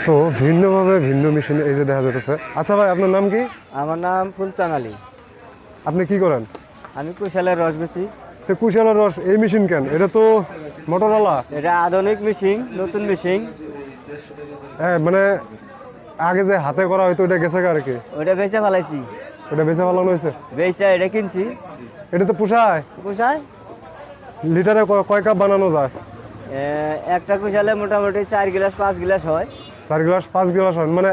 তো ভিন্নভাবে ভিন্ন মেশিন এই যে দেখা যাচ্ছে। আচ্ছা ভাই, আপনার নাম কি? আমার নাম ফুলচাঁদ আলী। আপনি কি করেন? আমি কুশালের রস বেচি। তো কুশালের রস এই মেশিন কেন? এটা তো মোটরওয়ালা। এটা আধুনিক মেশিন, নতুন মেশিন। হ্যাঁ, মানে আগে যে হাতে করা হয়তো ওটা গেছে আর কি। ওটা বেচে ফেলাইছি। ওটা বেচে ফেলানো হয়েছে। বেচা এটা কিনছি। এটা তো পোষায়। কুশায় লিটারে কয় কাপ বানানো যায়? একটা কুশালে মোটামুটি 4 গ্লাস 5 গ্লাস হয়। 4 গ্লাস 5 গ্লাস হয়। মানে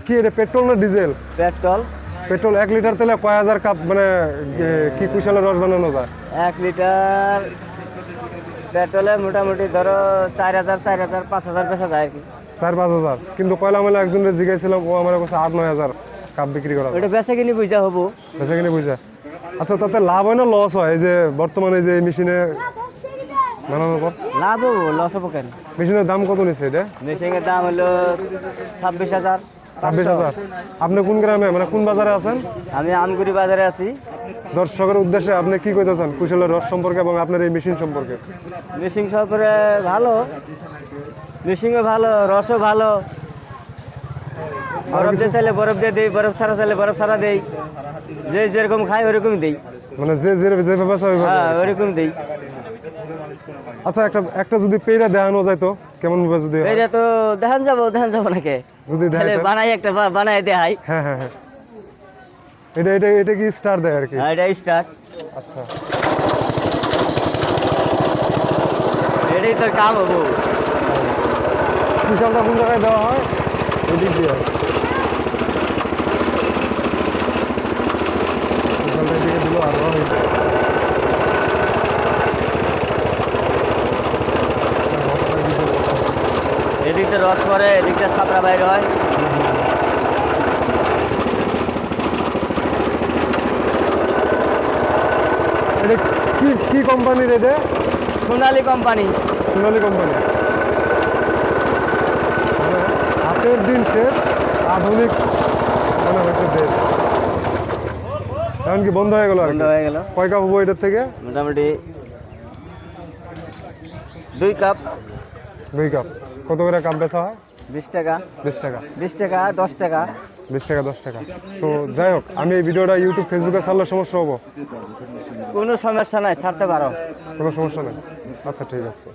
কি এটা পেট্রোল না ডিজেল? পেট্রোল। পেট্রোল 1 লিটার তেলে কয় হাজার কাপ মানে কি কুশালের রস বানানো যায়? 1 লিটার পেট্রোলে মোটামুটি ধরো 4,000 4,000 5,000 বেচা যায় আর কি। 4-5 হাজার। কিন্তু কয়লা মেলা একজনের জিজ্ঞাসিলাম, ও আমার কাছে 8-9 হাজার কাপ বিক্রি করা যায়। ওটা বেচা কিনি বুঝা হবো। বেচা কিনে বুঝা। আচ্ছা, তাতে লাভ হয় না লস হয়? এই যে বর্তমানে যে মেশিনে বানানোর পর লাভ হবো, লস হবো কেন? মেশিনের দাম কত নিচ্ছে এটা? মেশিনের দাম হলো 26,000। 26,000। আপনি কোন গ্রামে মানে কোন বাজারে আছেন? আমি আমগুড়ি বাজারে আছি। দর্শকের উদ্দেশ্যে আপনি কি কইতে চান কুশলের রস সম্পর্কে এবং আপনার এই মেশিন সম্পর্কে? মেশিন সরপরে ভালো, মেশিনও ভালো, রসও ভালো। বরফ দিয়ে চাইলে বরফ দিয়ে দিই, বরফ ছাড়া চাইলে বরফ ছাড়া দেই। যে যেরকম খাই ওরকমই দেই। মানে যেভাবে চাই ওইভাবে? হ্যাঁ, ওরকম দেই। আচ্ছা, একটা যদি পেইরা দেখানো যায় তো কেমন ভাবে? যদি এটা তো দেখান যাবো নাকি? যদি তাহলে দেখায়? বানাই একটা বানাই দেখাই। হ্যাঁ হ্যাঁ হ্যাঁ, এটা কি স্টার দেয় আর কি? হ্যাঁ, এটা স্টার্ট। আচ্ছা, এটাই তোর কাম হবো। কুশলটা কোন জায়গায় দেওয়া হয়? এদিক দিয়ে কুশলটা এদিকে দিল আর ভালো হইতো। এদিকটা রস পরে, এদিকটা ছাপড়া বাইর হয়। এটা কি কোম্পানির? এটা সোনালী কোম্পানি। সোনালী কোম্পানি। মানে হাতের দিন শেষ, আধুনিক মনে হয়েছে দেশ। এমনকি বন্ধ হয়ে গেল আর বন্ধ কি। হয়ে গেল। কয় কাপ হবো এটার থেকে? মোটামুটি 2 কাপ। 2 কাপ। কত করে কাপ বেচা হয়? 20 টাকা। 20 টাকা। 20 টাকা, 10 টাকা। 20 টাকা 10 টাকা। তো যাই হোক, আমি এই ভিডিওটা ইউটিউব ফেসবুকে ছাড়লে সমস্যা হবো? কোনো সমস্যা নাই, ছাড়তে পারো। কোনো সমস্যা নেই। আচ্ছা, ঠিক আছে।